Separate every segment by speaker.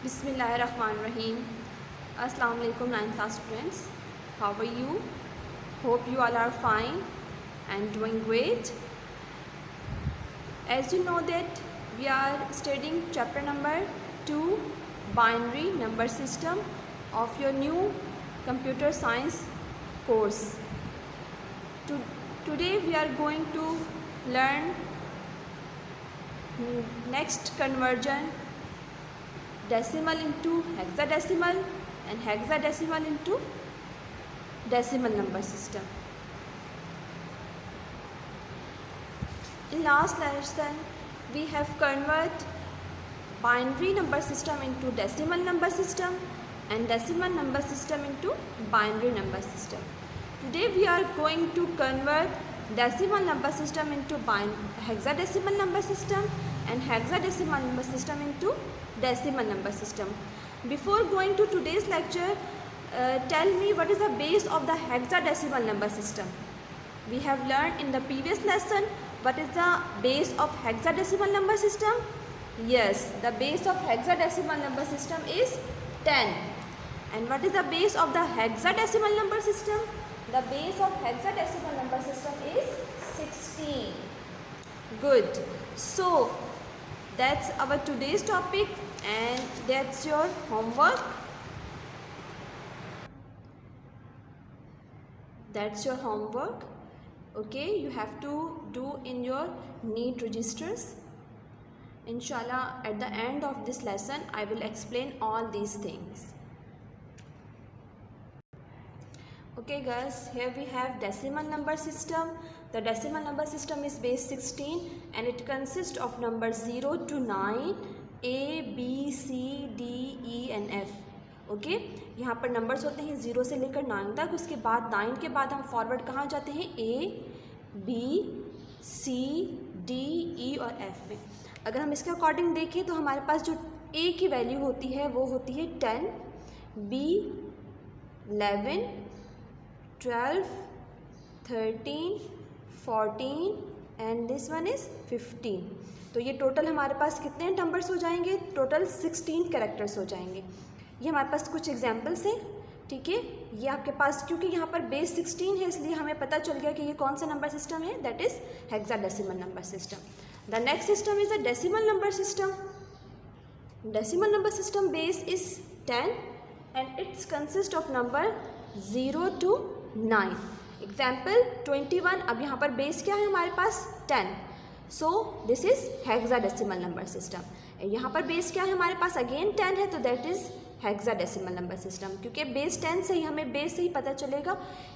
Speaker 1: Bismillahirrahmanirrahim. Assalamu alaikum 9th class students. How are you? Hope you all are fine and doing great. As you know that we are studying chapter number 2, binary number system of your new computer science course. Today we are going to learn next conversion, decimal into hexadecimal and hexadecimal into decimal number system. In last lesson we have convert binary number system into decimal number system and decimal number system into binary number system. Today we are going to convert decimal number system into hexadecimal number system and hexadecimal number system into decimal number system. Before going to today's lecture, tell me what is the base of the hexadecimal number system. We have learned in the previous lesson what is the base of hexadecimal number system. Yes, the base of hexadecimal number system is 10. And what is the base of the hexadecimal number system? The base of hexadecimal number system is 16. Good. So that's our today's topic and that's your homework. That's your homework. Okay, you have to do in your NEET registers. Inshallah, at the end of this lesson, I will explain all these things. Okay guys, here we have decimal number system. The decimal number system is base 16 and it consists of numbers 0 to 9, A, B, C, D, E and F. Okay यहाँ पर numbers होते हैं 0 से लेकर 9 तक. उसके बाद 9 के बाद हम फॉरवर्ड कहाँ जाते हैं? A, B, C, D, E और F में. अगर हम इसके अकॉर्डिंग देखें तो हमारे पास जो A की वैल्यू होती है वो होती है 10, B 11, 12, 13, 14 and this one is 15. तो ये टोटल हमारे पास कितने नंबर्स हो जाएंगे? टोटल 16 कैरेक्टर्स हो जाएंगे. ये हमारे पास कुछ एग्जाम्पल्स हैं. ठीक है, ये आपके पास क्योंकि यहाँ पर बेस 16 है इसलिए हमें पता चल गया कि ये कौन सा नंबर सिस्टम है. That is hexadecimal number system. The next system is a decimal number system. Decimal number system base is 10 and it's consist of number 0 to 9. Example 21. अब यहाँ पर बेस क्या है हमारे पास? 10. So this is hexadecimal number system. यहाँ पर base क्या है हमारे पास? अगेन 10 है तो that is hexadecimal number system. क्योंकि बेस 10 से ही हमें बेस से ही पता चलेगा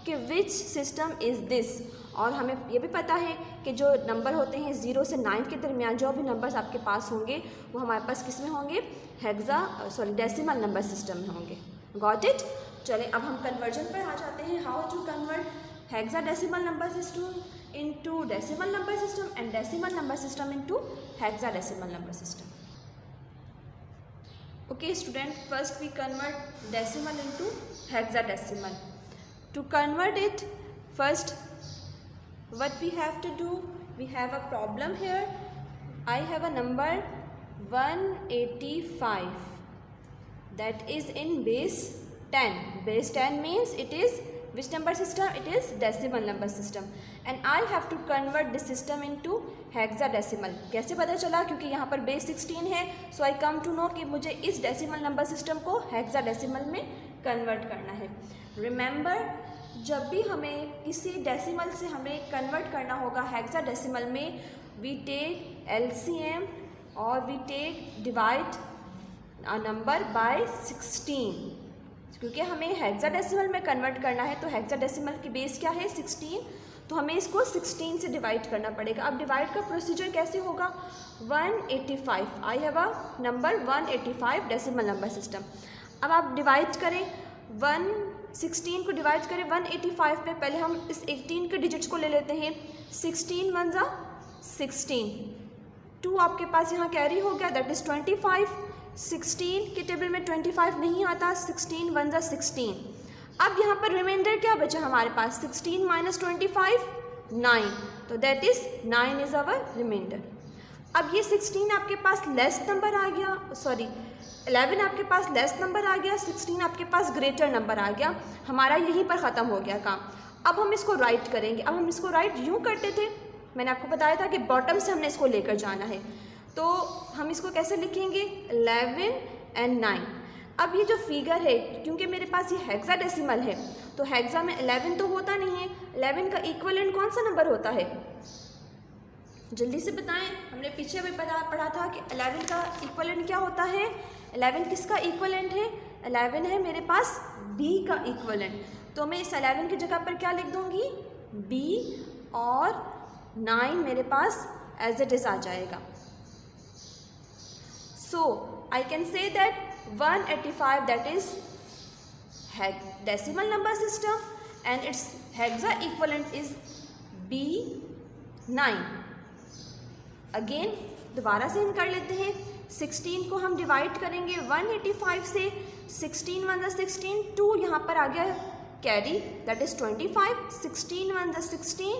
Speaker 1: कि विच सिस्टम इज़ दिस. और हमें ये भी पता है कि जो नंबर होते हैं 0 से 9 के दरमियान जो भी नंबर्स आपके पास होंगे वो हमारे पास किस में होंगे? डेसिमल नंबर सिस्टम में होंगे. Got it? चलें अब हम कन्वर्जन पर आ जाते हैं. How to convert hexadecimal number system into decimal number system and decimal number system into hexadecimal number system. Okay student, first we convert decimal into hexadecimal. To convert it, first what we have to do, we have a problem here. I have a number 185 that is in base 10. Base 10 means it is which number system? It is decimal number system and I have to convert this system into hexadecimal. कैसे पता चला? क्योंकि यहाँ पर base 16 है. सो आई come to know कि मुझे इस डेसिमल नंबर सिस्टम को हेक्साडेसिमल में कन्वर्ट करना है. रिमेंबर, जब भी हमें किसी डेसिमल से हमें कन्वर्ट करना होगा हेक्साडेसिमल में, वी टेक LCM और we take divide a number by 16. क्योंकि हमें हेक्साडेसिमल में कन्वर्ट करना है तो हेक्साडेसिमल की बेस क्या है? 16. तो हमें इसको 16 से डिवाइड करना पड़ेगा. अब डिवाइड का प्रोसीजर कैसे होगा? 185. I have a number 185 decimal number system. अब आप डिवाइड करें 16 को डिवाइड करें 185 में. पहले हम इस 18 के डिजिट्स को ले लेते हैं. 16 1 जा 16, 2 आपके पास यहाँ कैरी हो गया, दैट इज़ 25. 16 के टेबल में 25 नहीं आता. 16 1 जा 16. अब यहाँ पर रिमाइंडर क्या बचा हमारे पास? 16 - 25 9. तो that is 9 is our remainder. अब ये 16 आपके पास लेस नंबर आ गया, सॉरी 11 आपके पास लेस नंबर आ गया, 16 आपके पास ग्रेटर नंबर आ गया, हमारा यहीं पर ख़त्म हो गया काम। अब हम इसको राइट करेंगे। अब हम इसको राइट यूँ करते थे, मैंने आपको बताया था कि बॉटम से हमने इसको लेकर जाना है, तो हम इसको कैसे लिखेंगे 11 एंड 9। अब ये जो फिगर है, क्योंकि मेरे पास ये हेक्साडेसिमल है, तो हेक्सा में 11 तो होता नहीं है, 11 का इक्विवेलेंट कौन सा नंबर होता है, जल्दी से बताएं। हमने पीछे भी पढ़ा था कि 11 का इक्विवेलेंट क्या होता है। 11 किसका इक्विवेलेंट है, 11 है मेरे पास b का इक्विवेलेंट, तो मैं इस 11 की जगह पर क्या लिख दूंगी b, और 9 मेरे पास एज इट इज़ आ जाएगा। So I can say that 185 that is decimal number system and its hexa equivalent is B9। Again दोबारा से हम कर लेते हैं। 16 को हम डिवाइड करेंगे 185 से, 16 1 ज़ा 16, 2 यहाँ पर आ गया कैरी दैट इज़ 25, 16 1 ज़ा 16,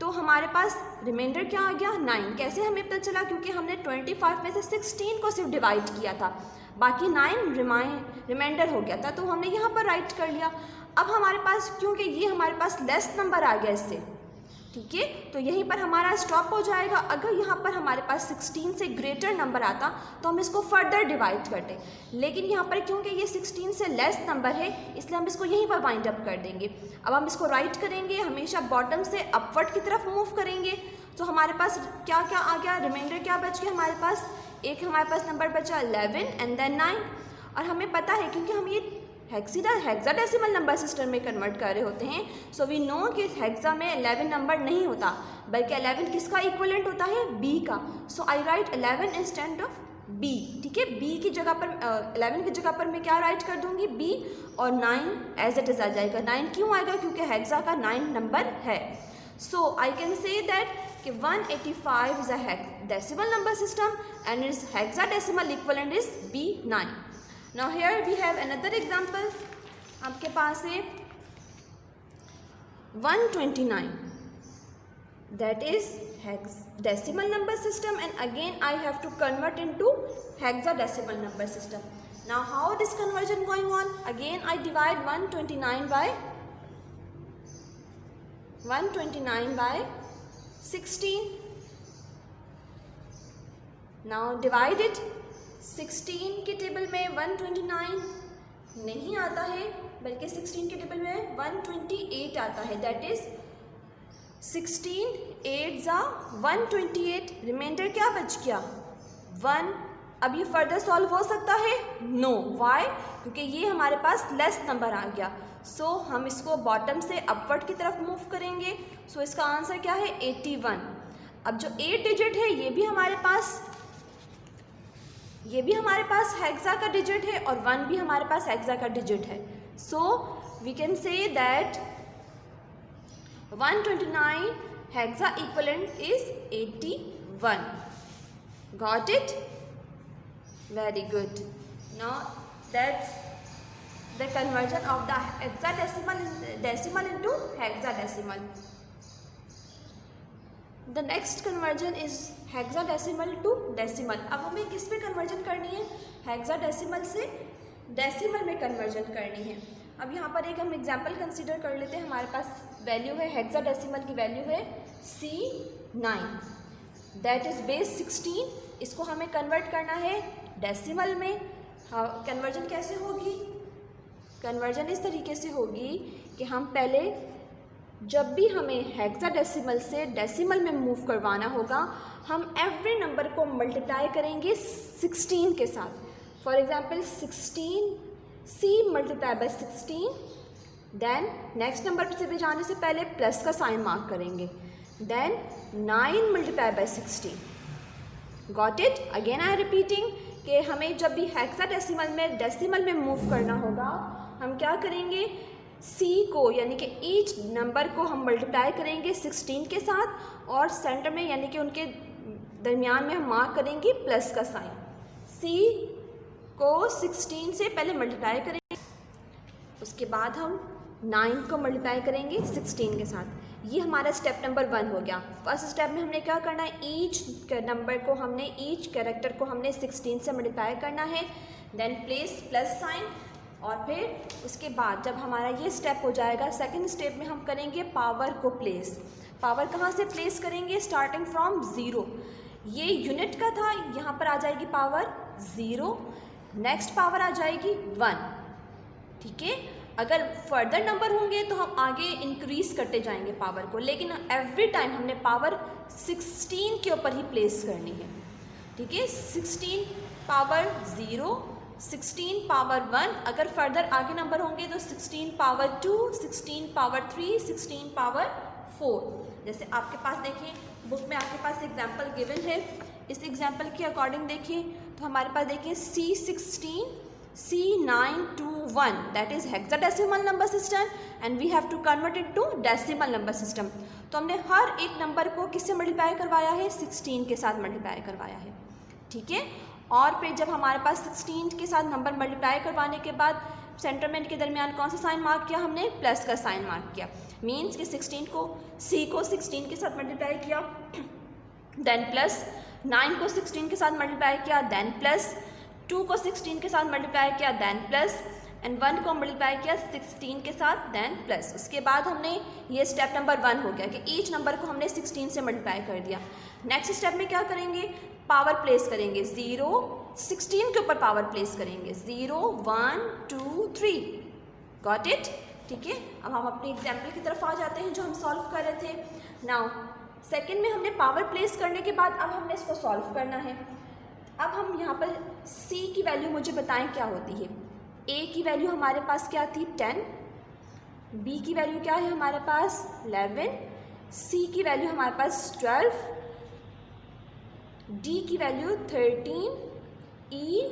Speaker 1: तो हमारे पास रिमाइंडर क्या आ गया 9। कैसे हमें पता चला, क्योंकि हमने 25 में से 16 को सिर्फ डिवाइड किया था, बाकी 9 रिमाइंडर हो गया था, तो हमने यहाँ पर राइट कर लिया। अब हमारे पास, क्योंकि ये हमारे पास लेस नंबर आ गया इससे, ठीक है, तो यहीं पर हमारा स्टॉप हो जाएगा। अगर यहाँ पर हमारे पास 16 से ग्रेटर नंबर आता तो हम इसको फर्दर डिवाइड करते, लेकिन यहाँ पर क्योंकि ये 16 से लेस नंबर है इसलिए हम इसको यहीं पर वाइंड अप कर देंगे। अब हम इसको राइट करेंगे, हमेशा बॉटम से अपवर्ड की तरफ मूव करेंगे, तो हमारे पास क्या क्या आ गया, रिमाइंडर क्या बच गया हमारे पास, एक हमारे पास नंबर बचा 11 एंड देन 9। और हमें पता है क्योंकि हम ये हेक्साडेसिमल नंबर सिस्टम में कन्वर्ट कर रहे होते हैं, सो वी नो कि हेक्सा में 11 नंबर नहीं होता, बल्कि 11 किसका इक्विवेलेंट होता है b का। सो आई राइट 11 इंस्टेड ऑफ b, ठीक है, b की जगह पर 11 की जगह पर मैं क्या राइट कर दूंगी b, और 9 एज इट इज़ आ जाएगा। 9 क्यों आएगा, क्योंकि हेक्सा का 9 नंबर है। सो आई कैन से दैट कि 185 is a decimal number system and its hexadecimal equivalent is B9. Now here we have another example. आपके पास है 129, that is decimal number system, and again I have to convert into hexadecimal number system. Now how this conversion going on? Again I divide 129 by 16. Now divide it. 16 के table में 129 नहीं आता है, बल्कि 16 के table में 128 आता है, दैट इज 16 8 ज़ा 128, रिमाइंडर क्या बच गया 1। अब ये फर्दर सॉल्व हो सकता है, नो, वाई, क्योंकि ये हमारे पास लेस नंबर आ गया। सो हम इसको बॉटम से अपवर्ड की तरफ मूव करेंगे, सो इसका आंसर क्या है 81। अब जो 8 डिजिट है ये भी हमारे पास हेक्सा का डिजिट है, और 1 भी हमारे पास हेक्सा का डिजिट है। So we can say that 129 hexa equivalent is 81। Got it? Very good. Now that's the conversion of the decimal into hexadecimal. The next conversion is hexadecimal to decimal. अब हमें किस में कन्वर्जन करनी है, hexadecimal से decimal में conversion करनी है। अब यहाँ पर एक हम एग्जाम्पल कंसीडर कर लेते हैं। हमारे पास वैल्यू है, हेक्साडेसिमल की वैल्यू है C9, दैट इज़ बेस 16। इसको हमें कन्वर्ट करना है डेसिमल में। कन्वर्जन कैसे होगी? कन्वर्जन इस तरीके से होगी कि हम पहले जब भी हमें हेक्साडेसिमल से डेसिमल में मूव करवाना होगा, हम एवरी नंबर को मल्टीप्लाई करेंगे 16 के साथ। For example 16 C multiply by 16, then next number से भी जाने से पहले प्लस का साइन मार्क करेंगे, then 9 multiply by 16। Got it? Again I repeating कि हमें जब भी हेक्साडेसिमल में डेसिमल में मूव करना होगा, हम क्या करेंगे, C को यानी कि ईच नंबर को हम मल्टीप्लाई करेंगे 16 के साथ, और सेंटर में यानी कि उनके दरमियान में हम मार्क करेंगे प्लस का साइन। C को 16 से पहले मल्टीप्लाई करेंगे, उसके बाद हम 9 को मल्टीप्लाई करेंगे 16 के साथ। ये हमारा स्टेप नंबर 1 हो गया। फर्स्ट स्टेप में हमने क्या करना है, ईच नंबर को हमने, ईच कैरेक्टर को हमने 16 से मल्टीप्लाई करना है, देन प्लेस प्लस साइन, और फिर उसके बाद जब हमारा ये स्टेप हो जाएगा, सेकंड स्टेप में हम करेंगे पावर को प्लेस। पावर कहाँ से प्लेस करेंगे, स्टार्टिंग फ्रॉम 0। ये यूनिट का था, यहाँ पर आ जाएगी पावर 0, नेक्स्ट पावर आ जाएगी 1। ठीक है, अगर फर्दर नंबर होंगे तो हम आगे इंक्रीज करते जाएंगे पावर को, लेकिन एवरी टाइम हमने पावर 16 के ऊपर ही प्लेस करनी है। ठीक है, 16 पावर 0, 16 पावर 1, अगर फर्दर आगे नंबर होंगे तो 16 पावर 2, 16 पावर 3, 16 पावर 4। जैसे आपके पास देखिए बुक में आपके पास एग्जाम्पल गिवन है, इस एग्जाम्पल के अकॉर्डिंग देखिए तो हमारे पास देखिए C16, C921, that is hexadecimal number system and we have to convert it to decimal number system। तो हमने हर एक नंबर को किससे मल्टीप्लाई करवाया है, 16 के साथ मल्टीप्लाई करवाया है। ठीक है, और फिर जब हमारे पास 16 के साथ नंबर मल्टीप्लाई करवाने के बाद सेंटरमेंट के दरमियान कौन सा साइन मार्क किया हमने, प्लस का साइन मार्क किया। मीन्स कि 16 को C को 16 के साथ मल्टीप्लाई किया, देन प्लस 9 को 16 के साथ मल्टीप्लाई किया, देन प्लस 2 को 16 के साथ मल्टीप्लाई किया, देन प्लस, एंड 1 को मल्टीप्लाई किया 16 के साथ, देन प्लस। उसके बाद हमने ये स्टेप नंबर 1 हो गया कि ईच नंबर को हमने 16 से मल्टीप्लाई कर दिया। नेक्स्ट स्टेप में क्या करेंगे, पावर प्लेस करेंगे, 0 16 के ऊपर पावर प्लेस करेंगे, 0 1 2 3। Got it. ठीक है, अब हम अपनी एग्जाम्पल की तरफ आ जाते हैं जो हम सॉल्व कर रहे थे। नाउ सेकेंड में हमने पावर प्लेस करने के बाद अब हमने इसको सॉल्व करना है। अब हम यहाँ पर C की वैल्यू मुझे बताएं क्या होती है। A की वैल्यू हमारे पास क्या थी, 10, B की वैल्यू क्या है हमारे पास 11, C की वैल्यू हमारे पास 12, D की वैल्यू 13, E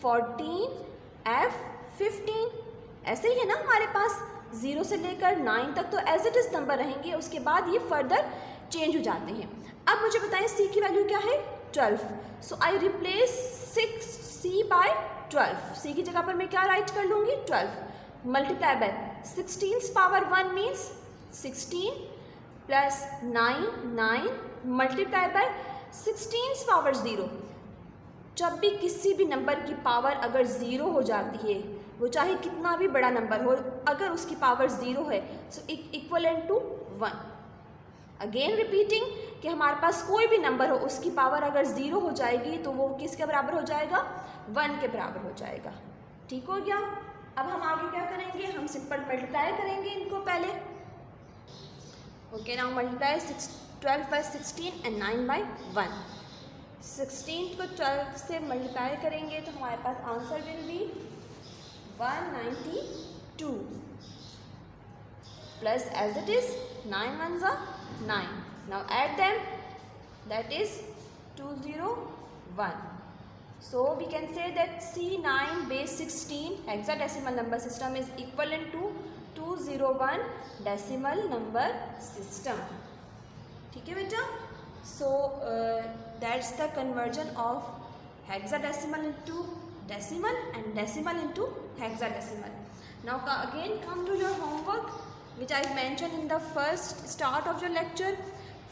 Speaker 1: 14, F 15। ऐसे ही है ना हमारे पास, 0 से लेकर 9 तक तो एज इट इज़ नंबर रहेंगे, उसके बाद ये फर्दर चेंज हो जाते हैं। अब मुझे बताएं C की वैल्यू क्या है, 12। So I replace 6C by 12। C की जगह पर मैं क्या राइट कर लूँगी, 12 multiply by 16 power 1 means 16 plus 9 multiply by 16 power 0। जब भी किसी भी नंबर की पावर अगर 0 हो जाती है, वो चाहे कितना भी बड़ा नंबर हो, अगर उसकी पावर 0 है सो इक्वलेंट टू 1। अगेन रिपीटिंग कि हमारे पास कोई भी नंबर हो, उसकी पावर अगर 0 हो जाएगी तो वो किसके बराबर हो जाएगा, 1 के बराबर हो जाएगा। ठीक हो गया। अब हम आगे क्या करेंगे, हम सिंपल मल्टीप्लाई करेंगे इनको पहले। Okay, now multiply 12 by 16 and 9 by 1। 16 को 12 से मल्टीप्लाई करेंगे तो हमारे पास answer will be 192 plus as it is 9 1s are 9. Now add them, that is 201. So we can say that C9 base 16 hexadecimal number system is equivalent to 201 decimal number system. ठीक है बेटा। So that's the conversion of hexadecimal into decimal and decimal into hexadecimal. Now again come to your homework which I mentioned in the first start of your lecture.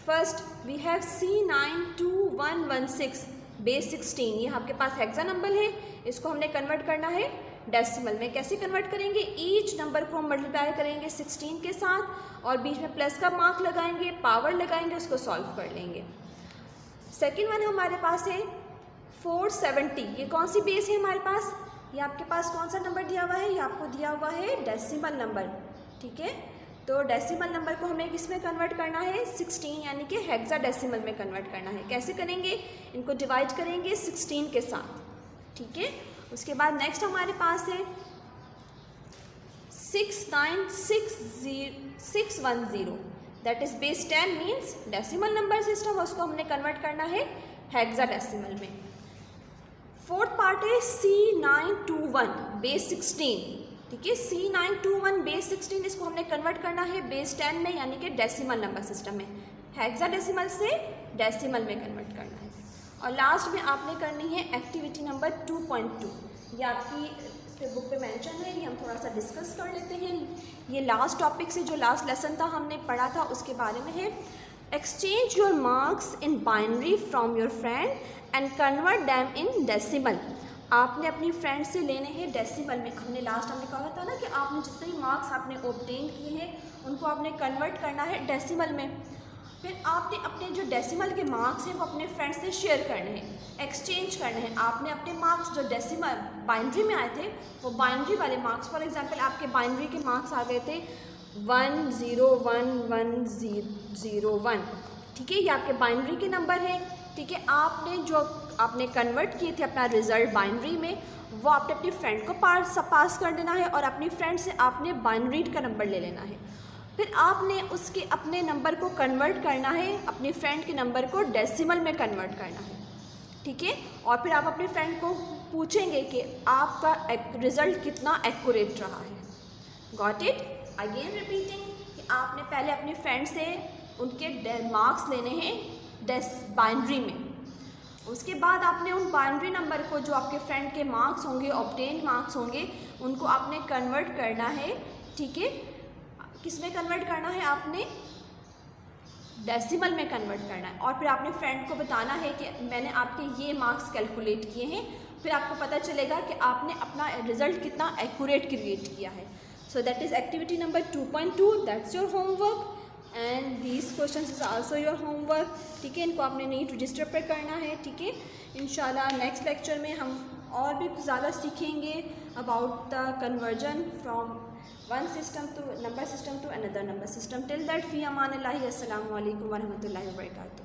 Speaker 1: First we have C92116 base 16, ये आपके पास hexa number है, इसको हमने convert करना है decimal में। कैसे convert करेंगे, ईच नंबर को हम मल्टीप्लाई करेंगे 16 के साथ और बीच में प्लस का मार्क लगाएंगे, पावर लगाएंगे, उसको सॉल्व कर लेंगे। सेकेंड वन हमारे पास है 470, ये कौन सी बेस है हमारे पास, ये आपके पास कौन सा नंबर दिया हुआ है, ये आपको दिया हुआ है डेसिमल नंबर। ठीक है, तो डेसिमल नंबर को हमें किस में कन्वर्ट करना है, 16 यानी कि हेक्साडेसिमल में कन्वर्ट करना है। कैसे करेंगे, इनको डिवाइड करेंगे 16 के साथ। ठीक है, उसके बाद नेक्स्ट हमारे पास है 6960610, that is base 10 means decimal number system, उसको हमने कन्वर्ट करना है हेक्साडेसिमल में। फोर्थ पार्ट है C921 बेस 16। ठीक है, C921 बेस 16, इसको हमने कन्वर्ट करना है बेस 10 में यानी कि डेसिमल नंबर सिस्टम में, हेक्साडेसिमल से डेसिमल में कन्वर्ट करना है। और लास्ट में आपने करनी है एक्टिविटी नंबर 2.2। ये आपकी इस पे बुक पे मेंशन है, ये हम थोड़ा सा डिस्कस कर लेते हैं। ये लास्ट टॉपिक से जो लास्ट लेसन था हमने पढ़ा था उसके बारे में है। Exchange your marks in binary from your friend and convert them in decimal. आपने अपनी फ्रेंड से लेने हैं डेसिमल में। हमने कहा था ना कि आपने जितने भी मार्क्स आपने ऑब्टेन किए हैं उनको आपने कन्वर्ट करना है डेसिमल में। फिर आपने अपने जो डेसिमल के मार्क्स हैं वो अपने फ्रेंड्स से शेयर करने हैं, एक्सचेंज करने हैं। आपने अपने मार्क्स जो डेसिमल बाइनरी में आए थे वो बाइनरी वाले मार्क्स, फॉर एग्जांपल आपके बाइनरी के मार्क्स आ गए थे 101101, ठीक है, ये आपके बाइनरी के नंबर हैं, ठीक है। आपने जो आपने कन्वर्ट किए थे अपना रिज़ल्ट बाइनरी में वो आपने अपनी फ्रेंड को पास कर देना है और अपनी फ्रेंड से आपने बाइनरी का नंबर ले लेना है। फिर आपने उसके अपने नंबर को कन्वर्ट करना है, अपनी फ्रेंड के नंबर को डेसिमल में कन्वर्ट करना है, ठीक है। और फिर आप अपनी फ्रेंड को पूछेंगे कि आपका रिज़ल्ट कितना एक्यूरेट रहा है। Got it? अगेन रिपीटिंग कि आपने पहले अपनी फ्रेंड से उनके मार्क्स लेने हैं बाइनरी में। उसके बाद आपने उन बाइनरी नंबर को जो आपके फ्रेंड के मार्क्स होंगे, ऑब्टेन मार्क्स होंगे, उनको आपने कन्वर्ट करना है, ठीक है। किस में कन्वर्ट करना है? आपने डेसिमल में कन्वर्ट करना है। और फिर आपने फ्रेंड को बताना है कि मैंने आपके ये मार्क्स कैलकुलेट किए हैं। फिर आपको पता चलेगा कि आपने अपना रिज़ल्ट कितना एक्यूरेट क्रिएट किया है। So that is activity number 2.2, that's your homework and these questions is also your homework, ठीक है। इनको आपने नीट रजिस्टर पर करना है, ठीक है। इंशाल्लाह नेक्स्ट लेक्चर में हम और भी ज़्यादा सीखेंगे about the conversion from one system to number system to another number system. Till that, fi amanillah, assalamu alaikum wa rahmatullahi wa barakatuh.